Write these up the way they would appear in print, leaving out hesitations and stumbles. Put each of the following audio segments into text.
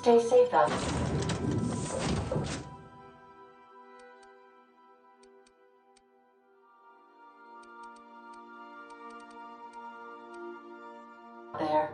Stay safe out there.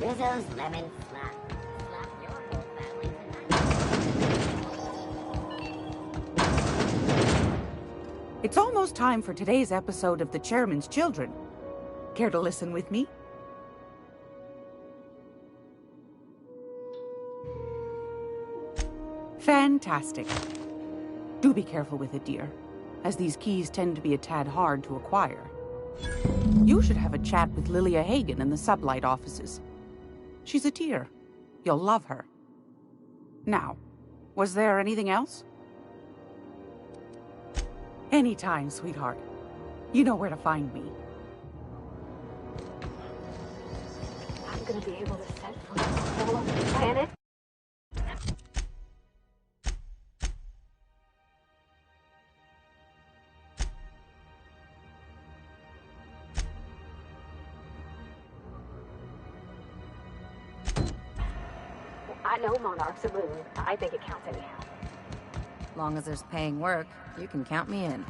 Rizzo's lemon slap. Slap your whole family tonight. It's almost time for today's episode of The Chairman's Children. Care to listen with me? Fantastic. Do be careful with it, dear, as these keys tend to be a tad hard to acquire. You should have a chat with Lilia Hagen in the Sublight offices. She's a tear. You'll love her. Now, was there anything else? Anytime, sweetheart. You know where to find me. I'm gonna be able to set foot on the whole of the planet. I know Monarch's a moon. I think it counts anyhow. Long as there's paying work, you can count me in.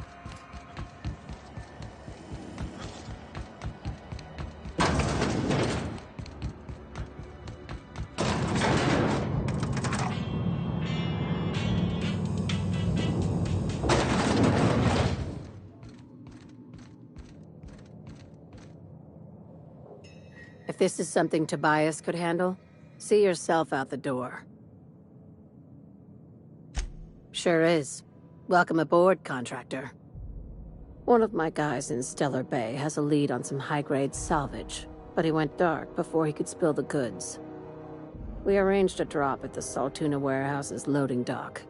If this is something Tobias could handle, see yourself out the door. Sure is. Welcome aboard, contractor. One of my guys in Stellar Bay has a lead on some high-grade salvage, but he went dark before he could spill the goods. We arranged a drop at the Saltuna warehouse's loading dock.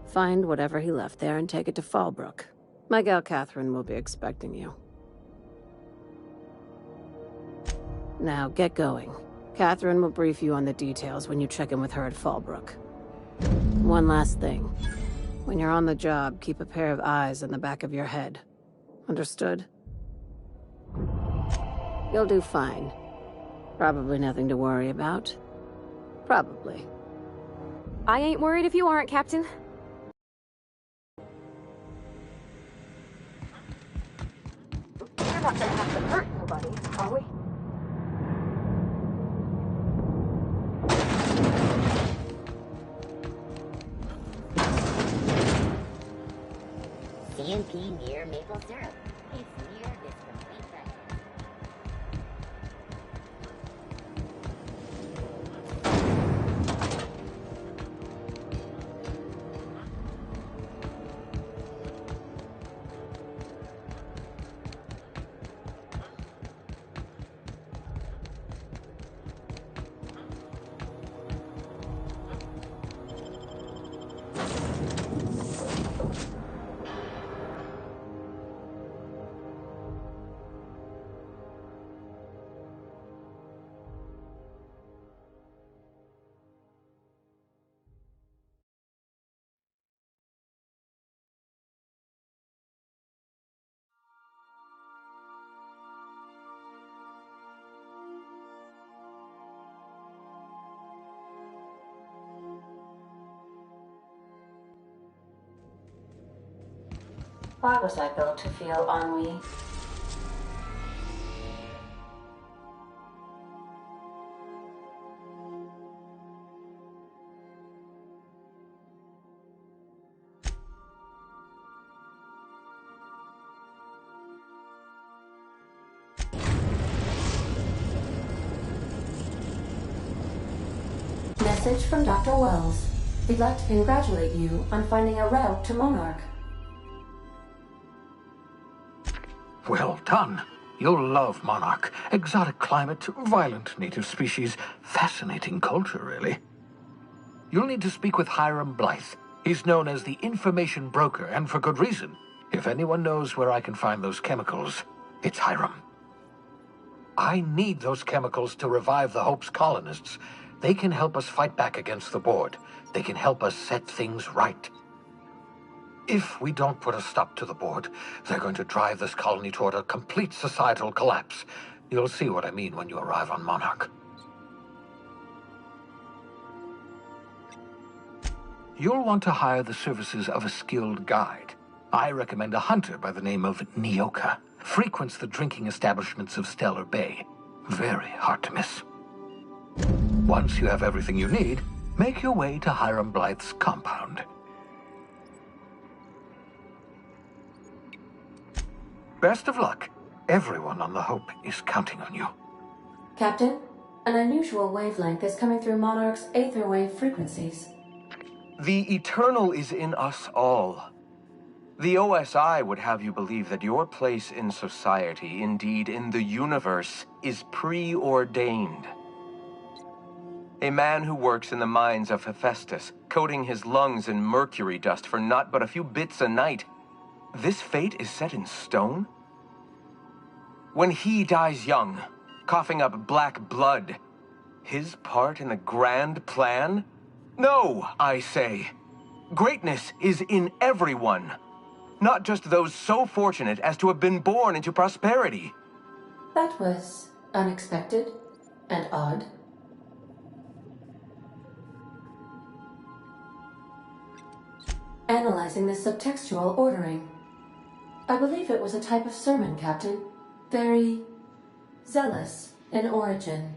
Find whatever he left there and take it to Fallbrook. My gal Catherine will be expecting you. Now, get going. Catherine will brief you on the details when you check in with her at Fallbrook. One last thing. When you're on the job, keep a pair of eyes in the back of your head. Understood? You'll do fine. Probably nothing to worry about. Probably. I ain't worried if you aren't, Captain. We're not gonna have to hurt nobody, are we? CMP near maple syrup. It's near this complete breakfast. Why was I built to feel ennui? Message from Dr. Wells. We'd like to congratulate you on finding a route to Monarch. Well done. You'll love Monarch. Exotic climate, violent native species, fascinating culture, really. You'll need to speak with Hiram Blythe. He's known as the information broker, and for good reason. If anyone knows where I can find those chemicals, it's Hiram. I need those chemicals to revive the Hope's colonists. They can help us fight back against the Board. They can help us set things right. If we don't put a stop to the Board, they're going to drive this colony toward a complete societal collapse. You'll see what I mean when you arrive on Monarch. You'll want to hire the services of a skilled guide. I recommend a hunter by the name of Nyoka. Frequents the drinking establishments of Stellar Bay. Very hard to miss. Once you have everything you need, make your way to Hiram Blythe's compound. Best of luck. Everyone on the Hope is counting on you. Captain, an unusual wavelength is coming through Monarch's aether wave frequencies. The eternal is in us all. The OSI would have you believe that your place in society, indeed in the universe, is preordained. A man who works in the mines of Hephaestus, coating his lungs in mercury dust for not but a few bits a night. This fate is set in stone? When he dies young, coughing up black blood, his part in the grand plan? No, I say. Greatness is in everyone, not just those so fortunate as to have been born into prosperity. That was unexpected and odd. Analyzing the subtextual ordering. I believe it was a type of sermon, Captain. Very zealous in origin.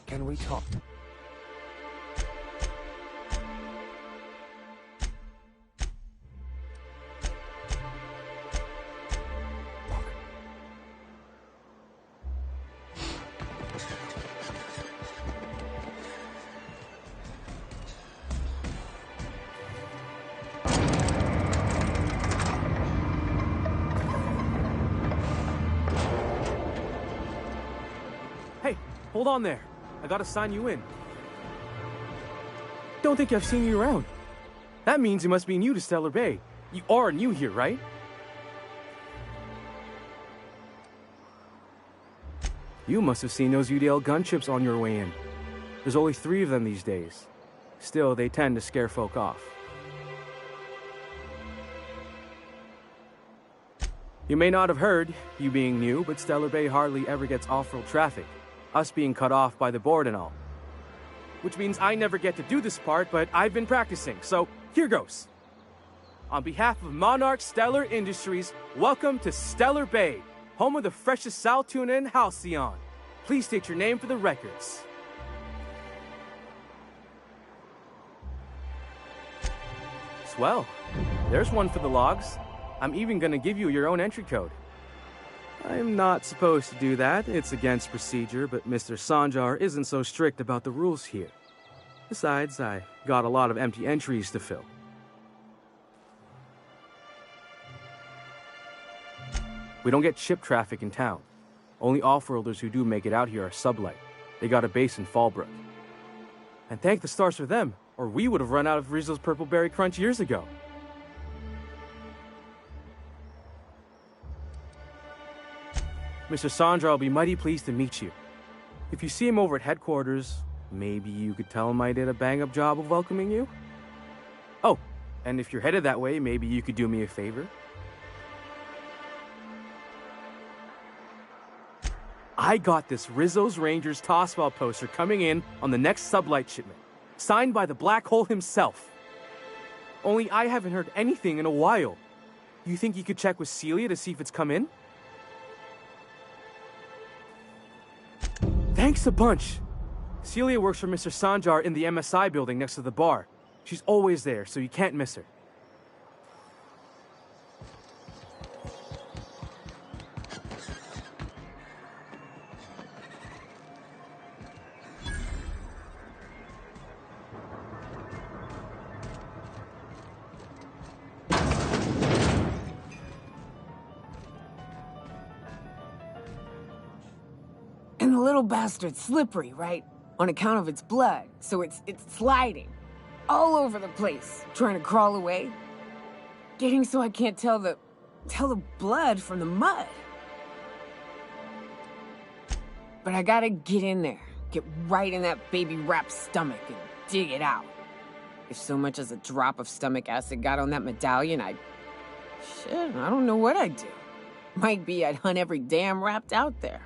Can we talk? Hey, hold on there. I gotta sign you in. Don't think I've seen you around. That means you must be new to Stellar Bay. You are new here, right? You must have seen those UDL gunships on your way in. There's only 3 of them these days. Still, they tend to scare folk off. You may not have heard, you being new, but Stellar Bay hardly ever gets off-road traffic. Us being cut off by the Board and all. Which means I never get to do this part, but I've been practicing, so here goes. On behalf of Monarch Stellar Industries, welcome to Stellar Bay, home of the freshest sal tuna and halcyon. Please state your name for the records. Swell. There's one for the logs. I'm even gonna give you your own entry code. I'm not supposed to do that. It's against procedure, but Mr. Sanjar isn't so strict about the rules here. Besides, I got a lot of empty entries to fill. We don't get ship traffic in town. Only off-worlders who do make it out here are Sublight. They got a base in Fallbrook. And thank the stars for them, or we would have run out of Rizzo's Purple Berry Crunch years ago. Mr. Sanjar will be mighty pleased to meet you. If you see him over at headquarters, maybe you could tell him I did a bang-up job of welcoming you? Oh, and if you're headed that way, maybe you could do me a favor? I got this Rizzo's Rangers Tossball poster coming in on the next Sublight shipment, signed by the Black Hole himself. Only I haven't heard anything in a while. You think you could check with Celia to see if it's come in? Thanks a bunch. Celia works for Mr. Sanjar in the MSI building next to the bar. She's always there, so you can't miss her. And the little bastard's slippery, right? On account of its blood, so it's sliding. All over the place, trying to crawl away. Getting so I can't tell the blood from the mud. But I gotta get in there, get right in that baby rap's stomach and dig it out. If so much as a drop of stomach acid got on that medallion, I don't know what I'd do. Might be I'd hunt every damn Rapt out there.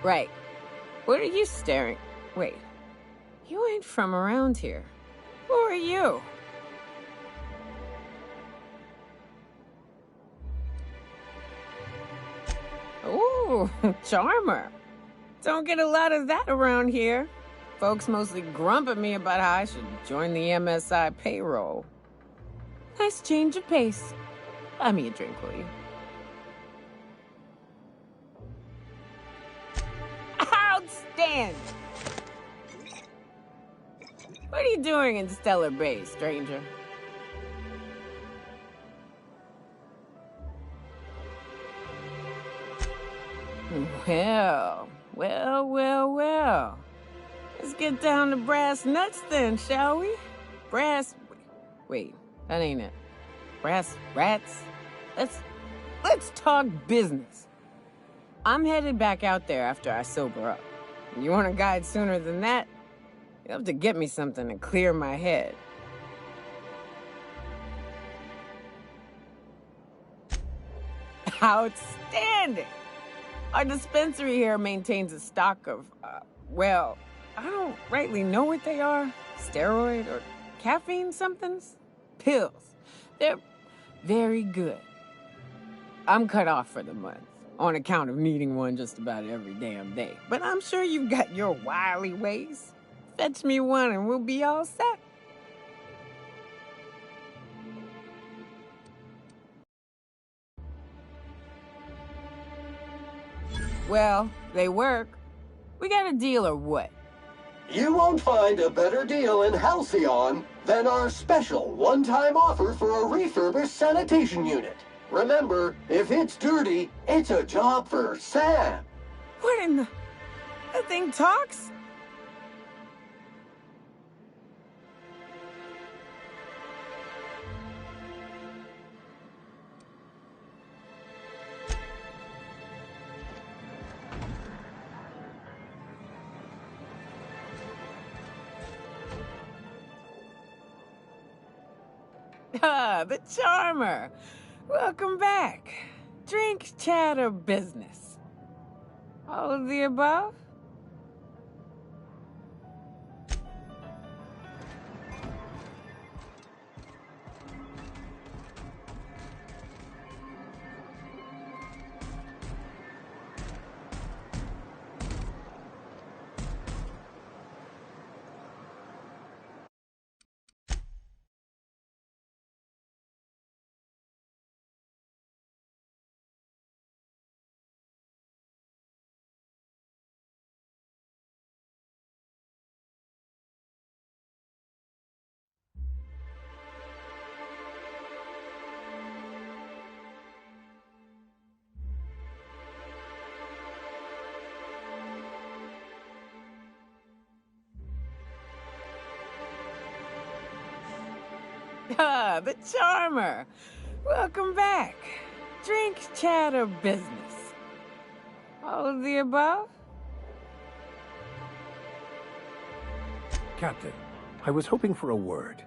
Right. What are you staring? Wait. You ain't from around here. Who are you? Ooh, Charmer. Don't get a lot of that around here. Folks mostly grump at me about how I should join the MSI payroll. Nice change of pace. Buy me a drink, will you? Outstanding! What are you doing in Stellar Bay, stranger? Well. Let's get down to brass nuts then, shall we? Wait, that ain't it. Brass rats? Let's talk business. I'm headed back out there after I sober up. You want a guide sooner than that? You'll have to get me something to clear my head. Outstanding! Our dispensary here maintains a stock of, well, I don't rightly know what they are. Steroid or caffeine somethings? Pills. They're very good. I'm cut off for the month, on account of needing one just about every damn day. But I'm sure you've got your wily ways. Fetch me one and we'll be all set. Well, they work. We got a deal or what? You won't find a better deal in Halcyon than our special one-time offer for a refurbished sanitation unit. Remember, if it's dirty, it's a job for Sam. What in the... That thing talks? Ah, the Charmer. Welcome back. Drink, chat, or business? All of the above? Ah, the charmer. Welcome back. Drink, chat, or business? All of the above? Captain, I was hoping for a word.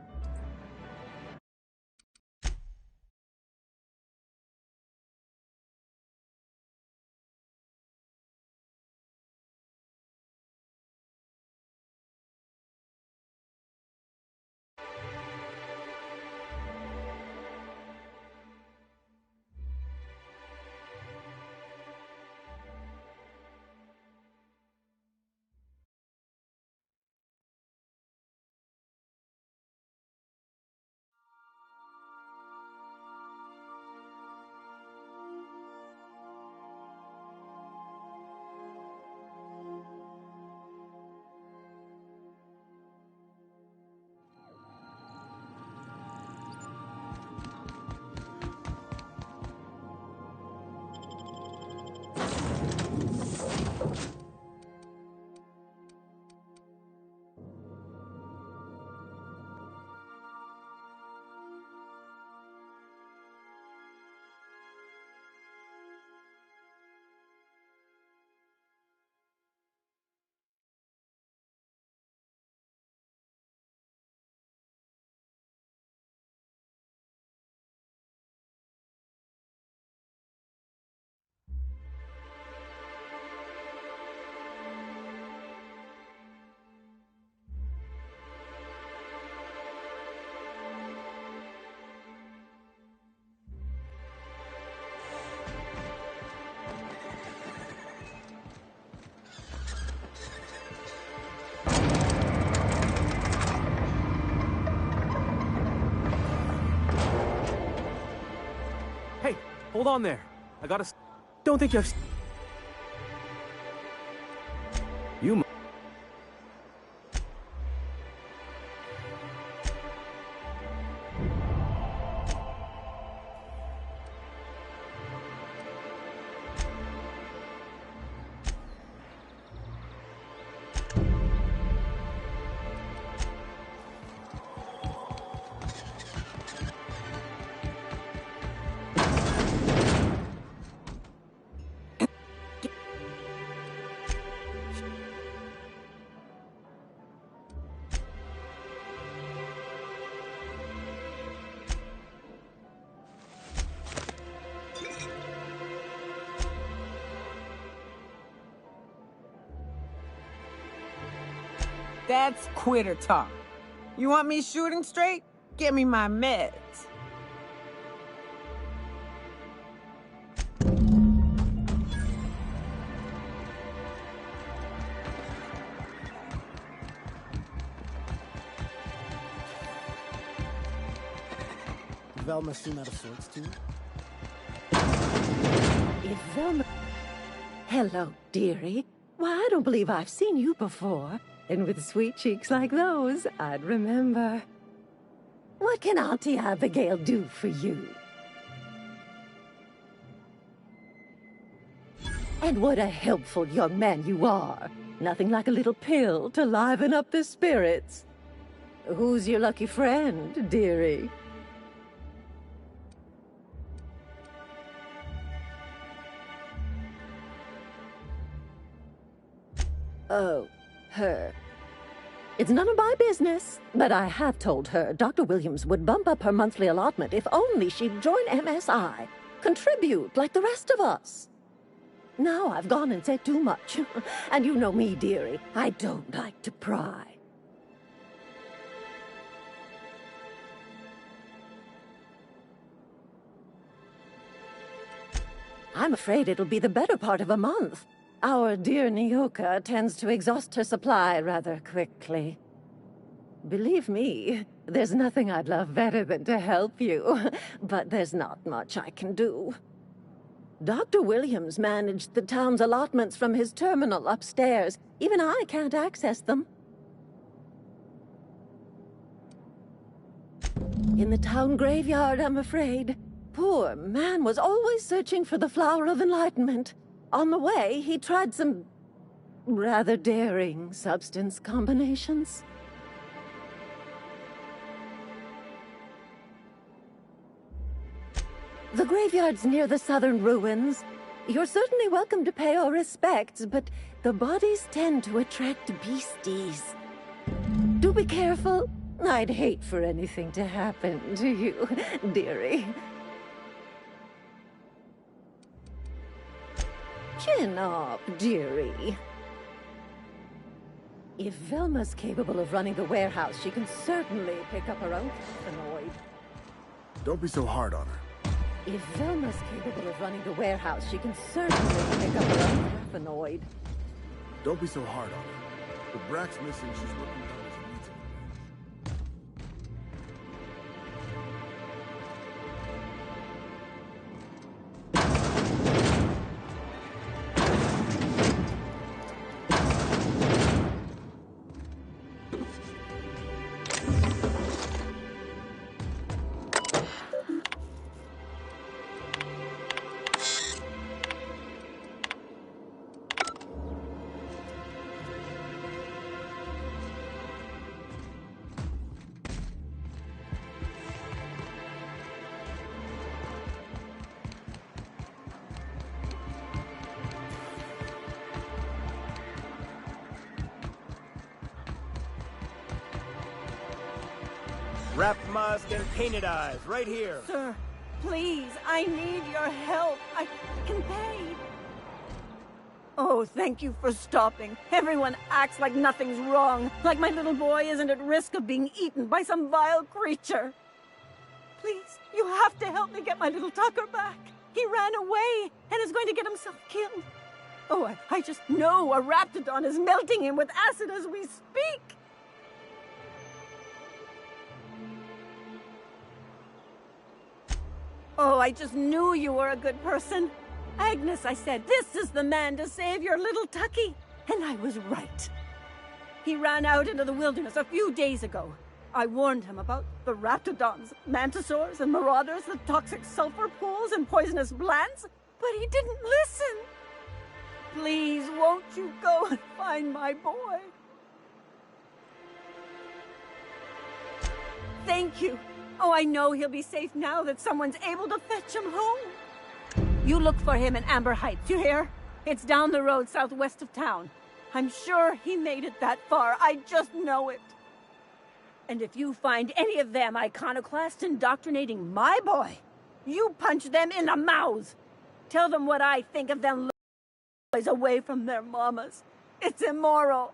Hey, hold on there. I gotta... Don't think I've... You... That's quitter talk. You want me shooting straight? Give me my meds. Velma seem out of sorts, too? If Velma... Hello, dearie. Why, I don't believe I've seen you before. And with sweet cheeks like those, I'd remember. What can Auntie Abigail do for you? And what a helpful young man you are. Nothing like a little pill to liven up the spirits. Who's your lucky friend, dearie? Oh, her. It's none of my business, but I have told her Dr. Williams would bump up her monthly allotment if only she'd join MSI. Contribute like the rest of us. Now I've gone and said too much. And you know me, dearie. I don't like to pry. I'm afraid it'll be the better part of a month. Our dear Nyoka tends to exhaust her supply rather quickly. Believe me, there's nothing I'd love better than to help you, but there's not much I can do. Dr. Williams managed the town's allotments from his terminal upstairs. Even I can't access them. In the town graveyard, I'm afraid. Poor man was always searching for the Flower of Enlightenment. On the way, he tried some rather daring substance combinations. The graveyard's near the southern ruins. You're certainly welcome to pay our respects, but the bodies tend to attract beasties. Do be careful. I'd hate for anything to happen to you, dearie. Chin up, dearie. If Velma's capable of running the warehouse, she can certainly pick up her own paranoid. Don't be so hard on her. If Velma's capable of running the warehouse, she can certainly pick up her own paranoid. Don't be so hard on her. If Brack's missing, she's working down as a retail. Wrapped mask and painted eyes, right here. Sir, please, I need your help. I can pay. Oh, thank you for stopping. Everyone acts like nothing's wrong, like my little boy isn't at risk of being eaten by some vile creature. Please, you have to help me get my little Tucker back. He ran away and is going to get himself killed. Oh, I just know a Raptidon is melting him with acid as we speak. Oh, I just knew you were a good person. Agnes, I said, this is the man to save your little Tucky. And I was right. He ran out into the wilderness a few days ago. I warned him about the Raptidons, Mantisaurs, and Marauders, the toxic sulfur pools, and poisonous Blants, but he didn't listen. Please, won't you go and find my boy? Thank you. Oh, I know he'll be safe now that someone's able to fetch him home. You look for him in Amber Heights, you hear? It's down the road southwest of town. I'm sure he made it that far. I just know it. And if you find any of them iconoclasts indoctrinating my boy, you punch them in the mouths. Tell them what I think of them boys away from their mamas. It's immoral.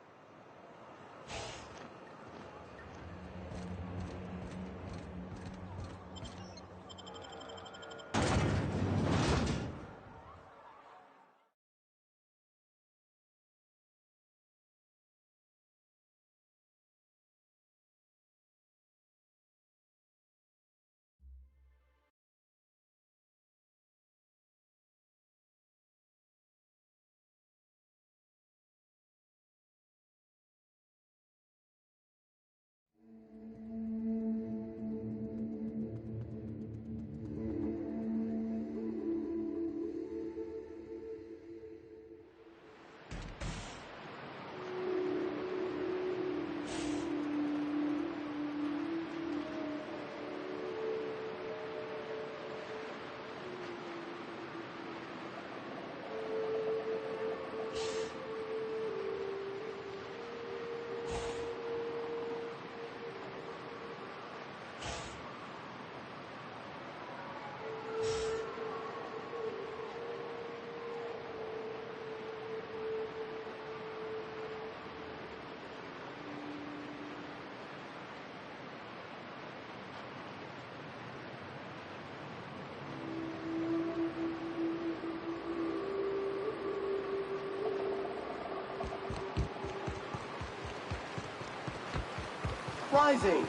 Rising.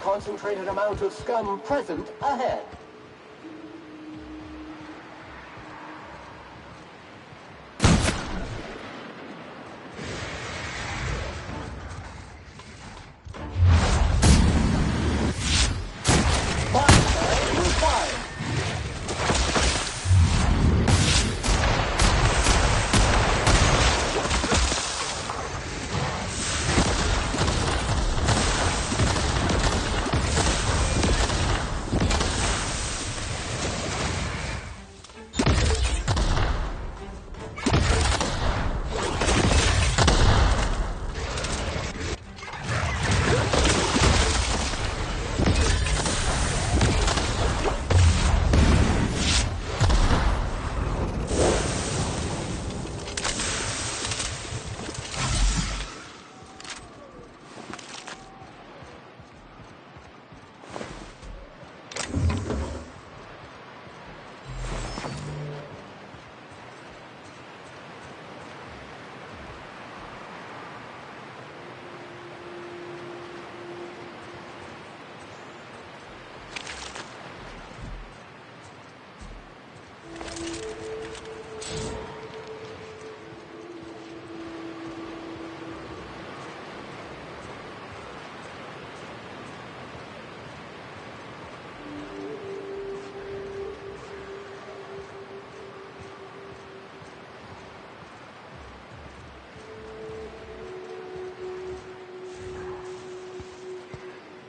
Concentrated amount of scum present ahead.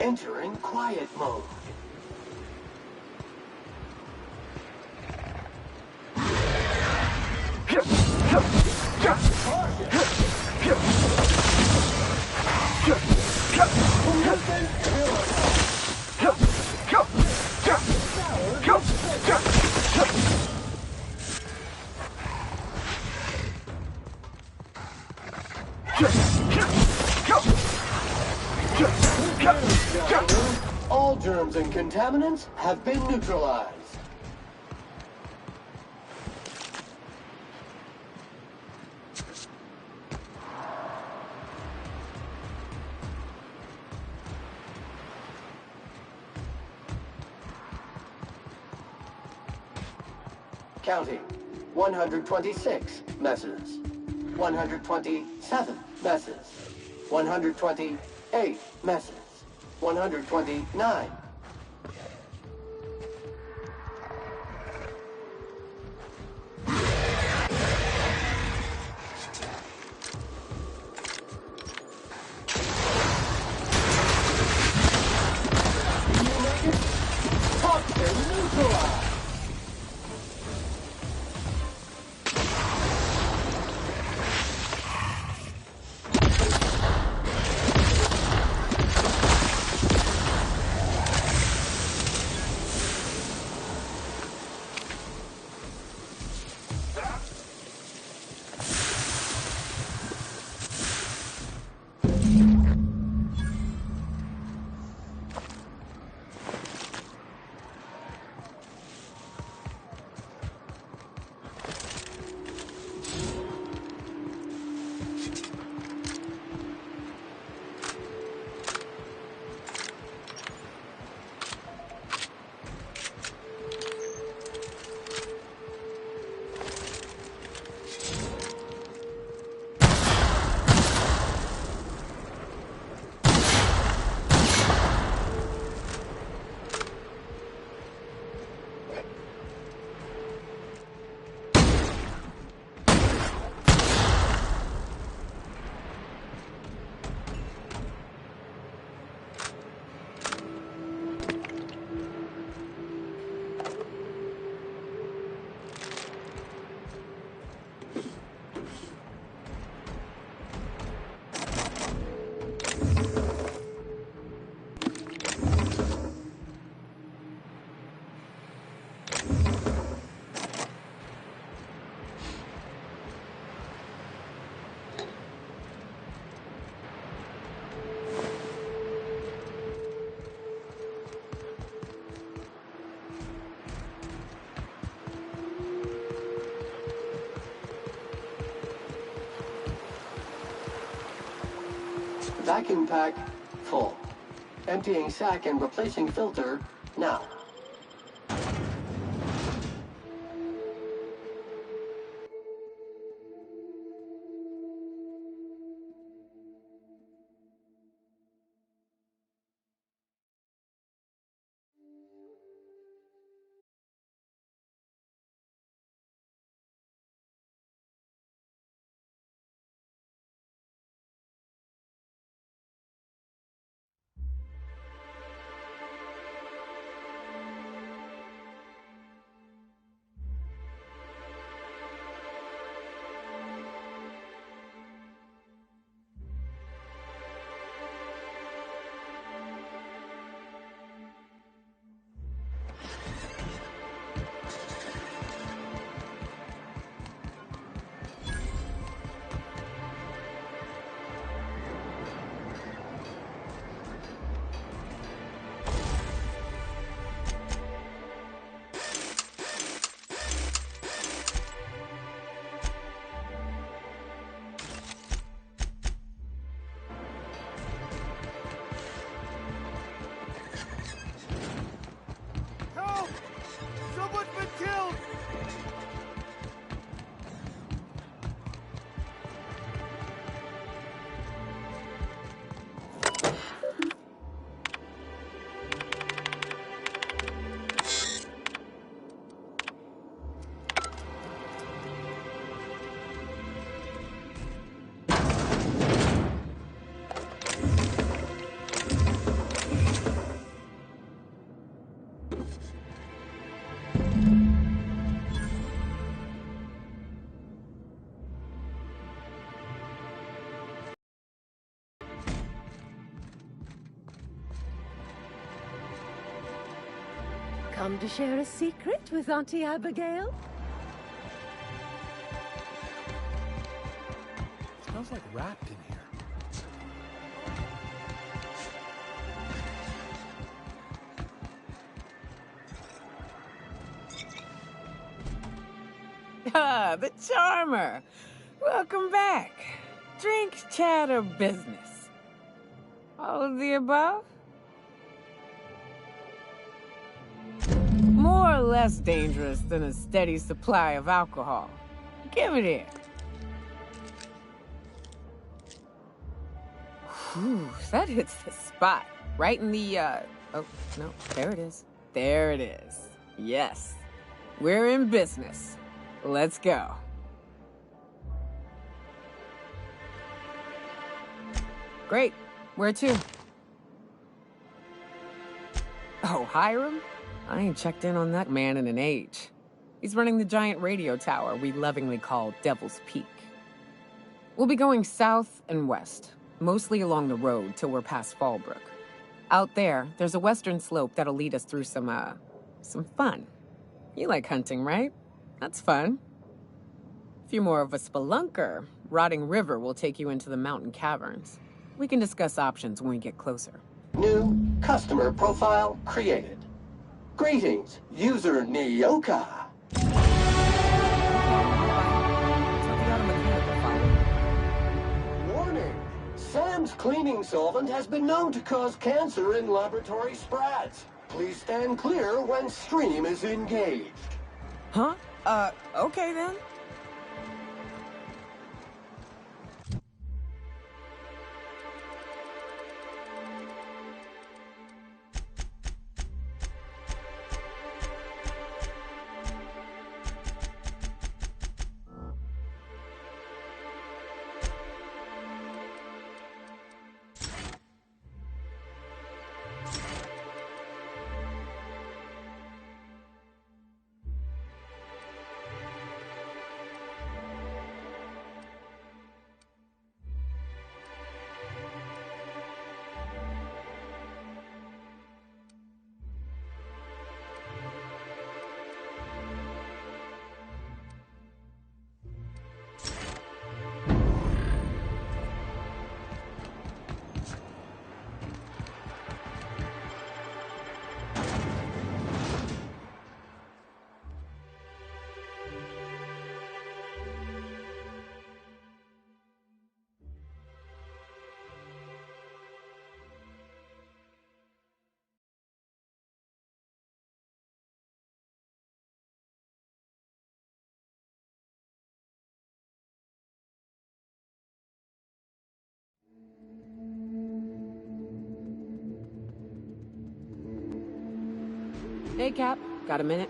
Entering quiet mode. All germs and contaminants have been neutralized. Counting. 126 messes. 127 messes. 128 messes. 129. Toxin neutralized. Vacuum pack full. Emptying sack and replacing filter now. come to share a secret with Auntie Abigail? Smells like wrapped in here. Ah, the Charmer. Welcome back. Drink, chat, or business? All of the above? More or less dangerous than a steady supply of alcohol. Give it here. Whew, that hits the spot. Right in the, oh, no, there it is. There it is. Yes. We're in business. Let's go. Great. Where to? Oh, Hiram? I ain't checked in on that man in an age. He's running the giant radio tower we lovingly call Devil's Peak. We'll be going south and west, mostly along the road till we're past Fallbrook. Out there, there's a western slope that'll lead us through some fun. You like hunting, right? That's fun. If you're more of a spelunker, Rotting River will take you into the mountain caverns. We can discuss options when we get closer. New customer profile created. Greetings, user Nyoka. Warning! Sam's cleaning solvent has been known to cause cancer in laboratory sprats. Please stand clear when stream is engaged. Huh? Okay then. Hey, Cap. Got a minute?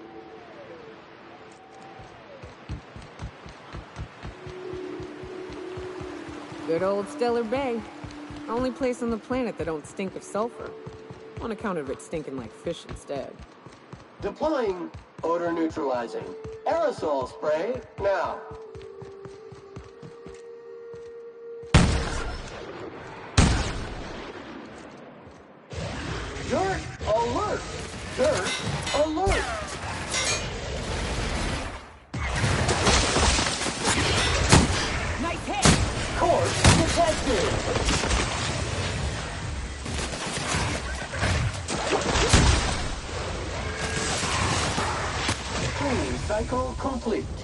Good old Stellar Bay. Only place on the planet that don't stink of sulfur. On account of it stinking like fish instead. Deploying odor neutralizing aerosol spray now. Dirt alert! Dirt alert! Nice hit! Course detected! Cleaning cycle complete.